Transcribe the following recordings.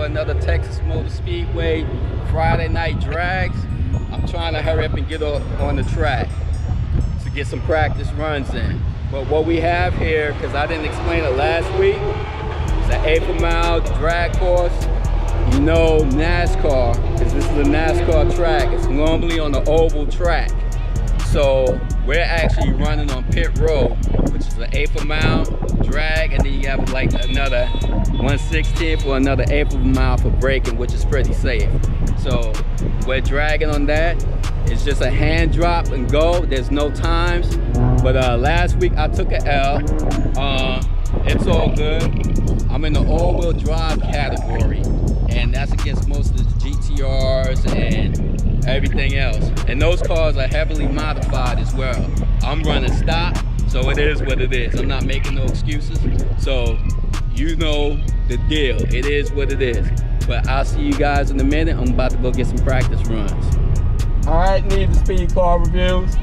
for another Texas Motor Speedway Friday night drags. I'm trying to hurry up and get on the track to get some practice runs in. But what we have here, because I didn't explain it last week, it's an 1/8 mile drag course. You know NASCAR, because this is a NASCAR track. It's normally on the oval track. So we're actually running on pit road, which is an 1/8 mile drag, and then you have like another 1/16 for another 1/8 mile for braking, which is pretty safe. So we're dragging on that. It's just a hand drop and go. There's no times. But last week I took an L. It's all good. I'm in the all-wheel drive category, and that's against most of the GTRs and everything else. And those cars are heavily modified as well. I'm running stock, so it is what it is. I'm not making no excuses. So you know the deal. It is what it is. But I'll see you guys in a minute. I'm about to go get some practice runs. All right, Need the Speed Car Reviews.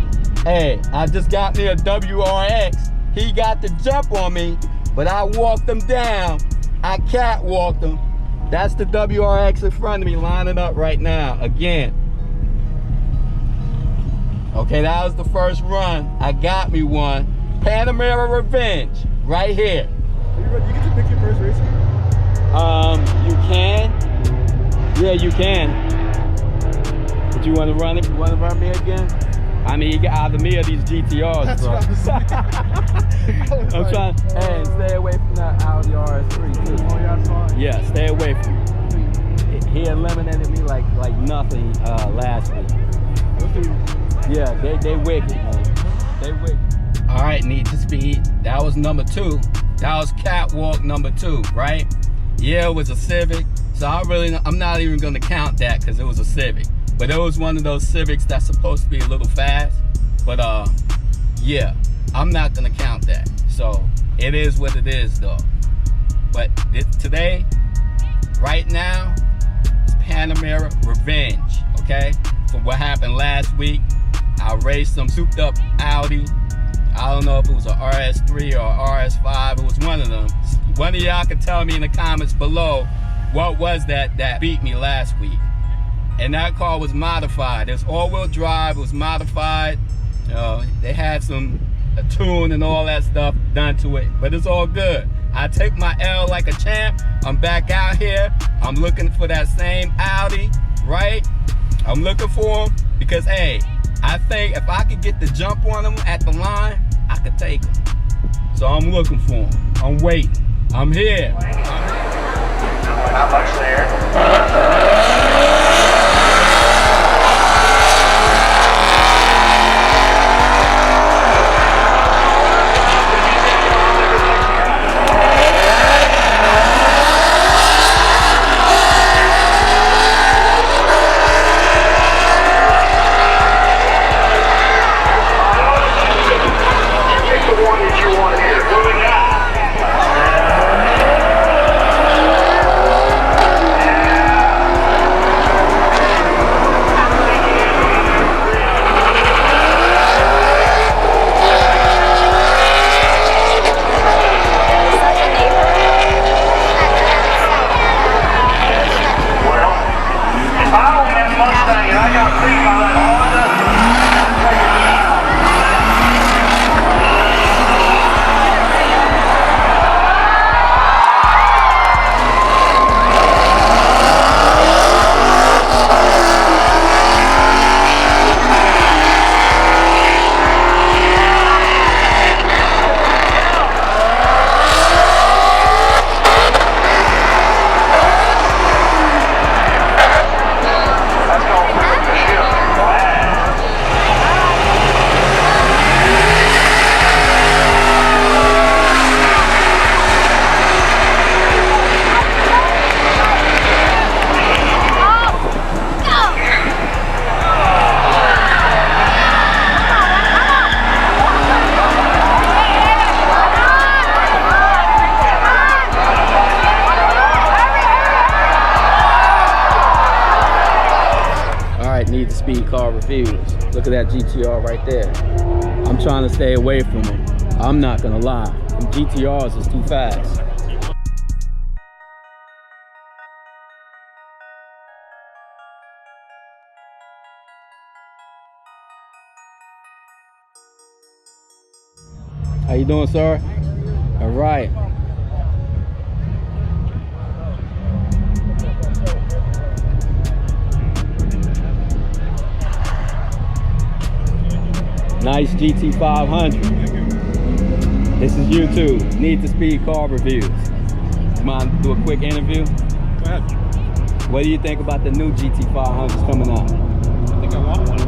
Hey, I just got me a WRX. He got the jump on me, but I walked him down. I catwalked him. That's the WRX in front of me, lining up right now, again. Okay, that was the first run. I got me one. Panamera Revenge, right here. You get to pick your first race? You can. Yeah, you can. But you want to run it? You want to run me again? I mean, you got either me or these GTRs, That's bro. I'm trying. Hey, stay away from that Audi RS3 too. Oh yeah, I saw it. Yeah, stay away from it. He eliminated me like nothing last week. Yeah, they wicked, man. They wicked. All right, Need to Speed. That was number 2. That was catwalk number 2, right? Yeah, it was a Civic. So I'm not even gonna count that because it was a Civic. But it was one of those Civics that's supposed to be a little fast. But yeah, I'm not gonna count that. So it is what it is though. But today, right now, it's Panamera Revenge, okay? For what happened last week. I raced some souped up Audi. I don't know if it was a RS3 or RS5. It was one of them. One of y'all can tell me in the comments below what was that beat me last week. And that car was modified. It's all-wheel drive. It was modified. They had a tune and all that stuff done to it, but it's all good. I take my L like a champ. I'm back out here. I'm looking for that same Audi, right? I'm looking for him because, hey, I think if I could get the jump on him at the line, I could take him. So I'm looking for him. I'm waiting. I'm here. Not much there. Need the Speed Car Reviews. Look at that GTR right there. I'm trying to stay away from them. I'm not gonna lie. Them GTRs is too fast. How you doing, sir? All right. Nice GT500. This is YouTube. Need to Speed car reviews. You mind to do a quick interview? Go ahead. What do you think about the new GT500s coming out? I think I want one.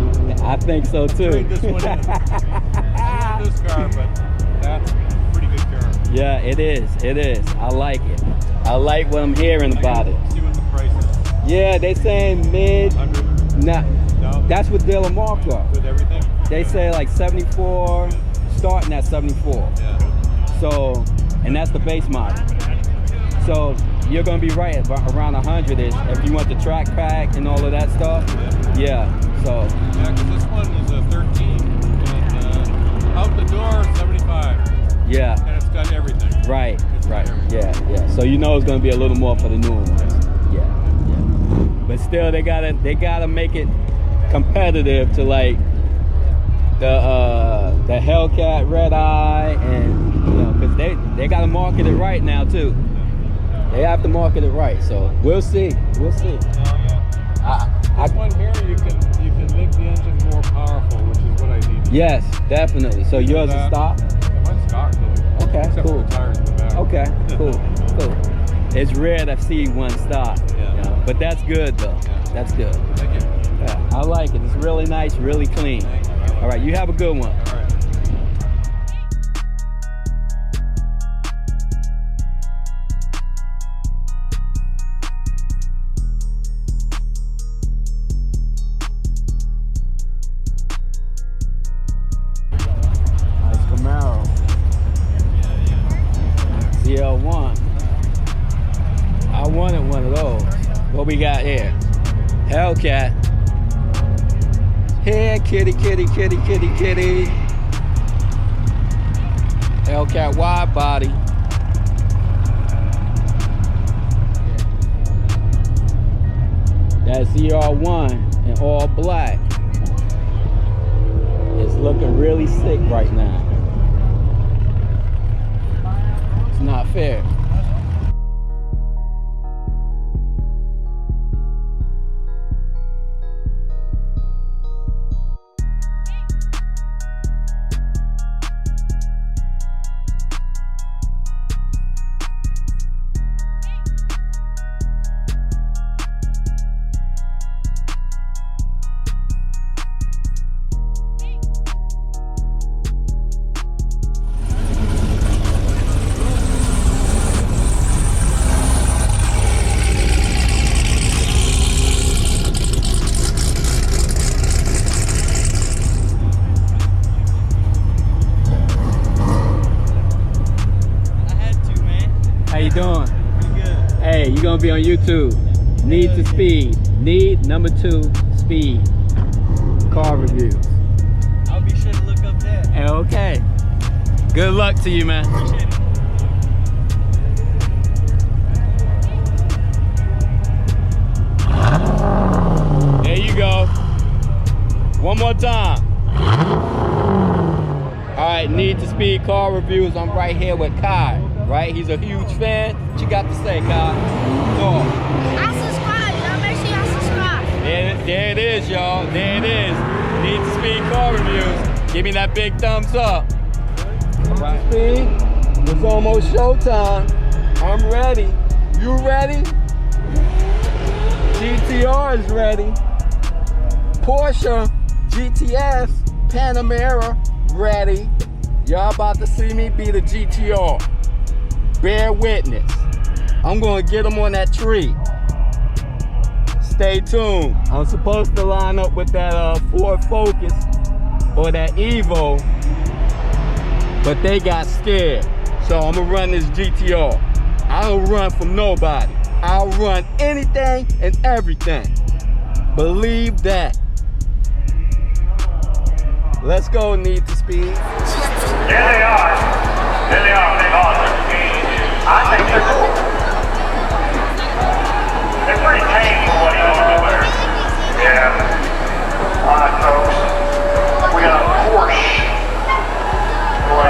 I think so too. Trade this one in. I want this car, but that's a pretty good car. Yeah, it is. It is. I like it. I like what I'm hearing about it. See what the price is. Yeah, they saying mid. 100. Nah, No. that's with Dale and Marco. With everything. They say like 74, starting at 74. Yeah. So, and that's the base model. So you're gonna be right at around 100-ish if you want the track pack and all of that stuff. Yeah. So. Yeah, because this one is a 13, and out the door 75. Yeah. And it's got everything. Right. It's got Right. everything. Yeah. Yeah. So you know it's gonna be a little more for the new ones. Yeah. Yeah. But still, they gotta make it competitive to like the Hellcat Red Eye, and you know, because they gotta market it right now too. They have to market it right. So we'll see. We'll see. This one here, you can make the engine more powerful, which is what I need. Yes, definitely. So yours is stock? Yeah, mine's stock. Yeah. Okay, Except cool. for the tires in the back. Okay, cool, cool. It's rare to see one stock, Yeah. you know, but that's good though. Yeah. That's good. Thank you. Yeah, I like it. It's really nice, really clean. Thank you. All right, you have a good one. All right. Nice Camaro. ZL1. I wanted one of those. What we got here? Hellcat. Here, kitty, kitty, kitty, kitty, kitty. Hellcat wide body. That ZR1 in all black. It's looking really sick right now. It's not fair. How you doing? Pretty good. Hey, you gonna be on YouTube. Need to Speed. Need number 2 Speed. Car reviews. I'll be sure to look up that. Okay. Good luck to you, man. Appreciate it. There you go. One more time. All right, Need to Speed car reviews. I'm right here with Kai, right? He's a huge fan. What you got to say, Kai? Talk. I subscribe, y'all. Make sure y'all subscribe. There it is, y'all. There it is. Need to Speed car reviews. Give me that big thumbs up. All right, Speed. It's almost showtime. I'm ready. You ready? GTR is ready. Porsche GTS Panamera ready. Y'all about to see me be the GTR. Bear witness. I'm gonna get them on that tree. Stay tuned. I'm supposed to line up with that Ford Focus or that Evo, but they got scared. So I'm gonna run this GTR. I don't run from nobody. I'll run anything and everything. Believe that. Let's go, Need to Speed. There they are. There they are. They've all I think they're cool. They're pretty tame for what he normally wears. Yeah. All right, folks. We got a Porsche going to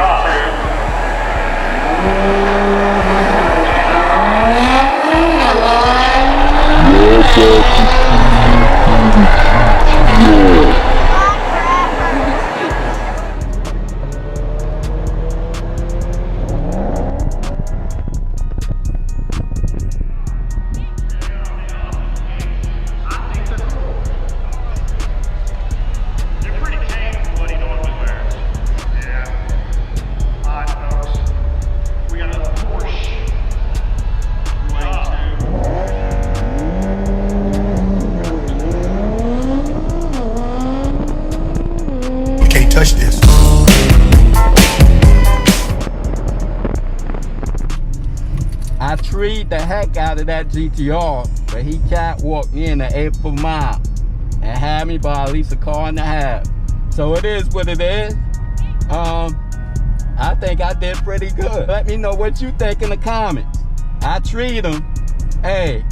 treed the heck out of that GTR, but he catwalked me in the 8th mile and had me by at least a car and a half. So it is what it is. I think I did pretty good. Let me know what you think in the comments. I treat him. Hey,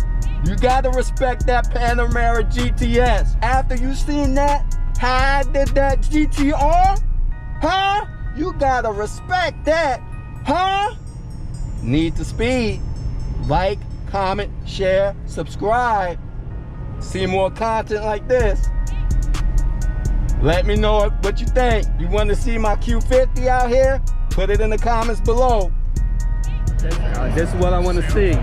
you gotta respect that Panamera GTS. After you seen that, how I did that GTR, huh? You gotta respect that, huh? Need to speed. Like, comment, share, subscribe. See more content like this. Let me know what you think. You want to see my Q50 out here? Put it in the comments below. This is what I want to see.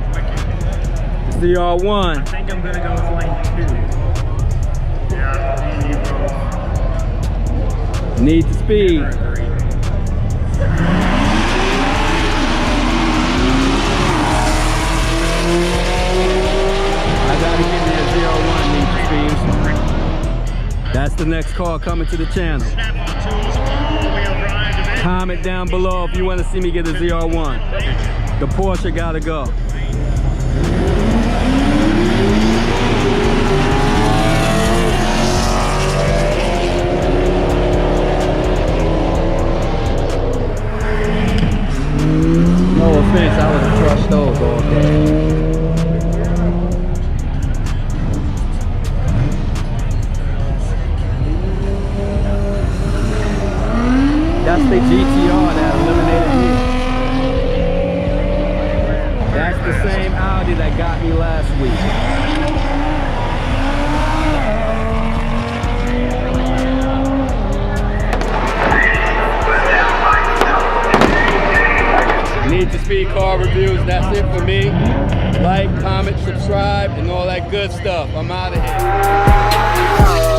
CR1. I think I'm gonna go with lane 2. Yeah, you both. Need to speed. I gotta get me a 01 Need to speed. That's the next car coming to the channel. Comment down below if you want to see me get a ZR1. The Porsche gotta go. No offense, I would have crushed those all day. That's the GTR that eliminated me. That's the same Audi that got me last week. Need to Speed car reviews. That's it for me. Like, comment, subscribe, and all that good stuff. I'm out of here.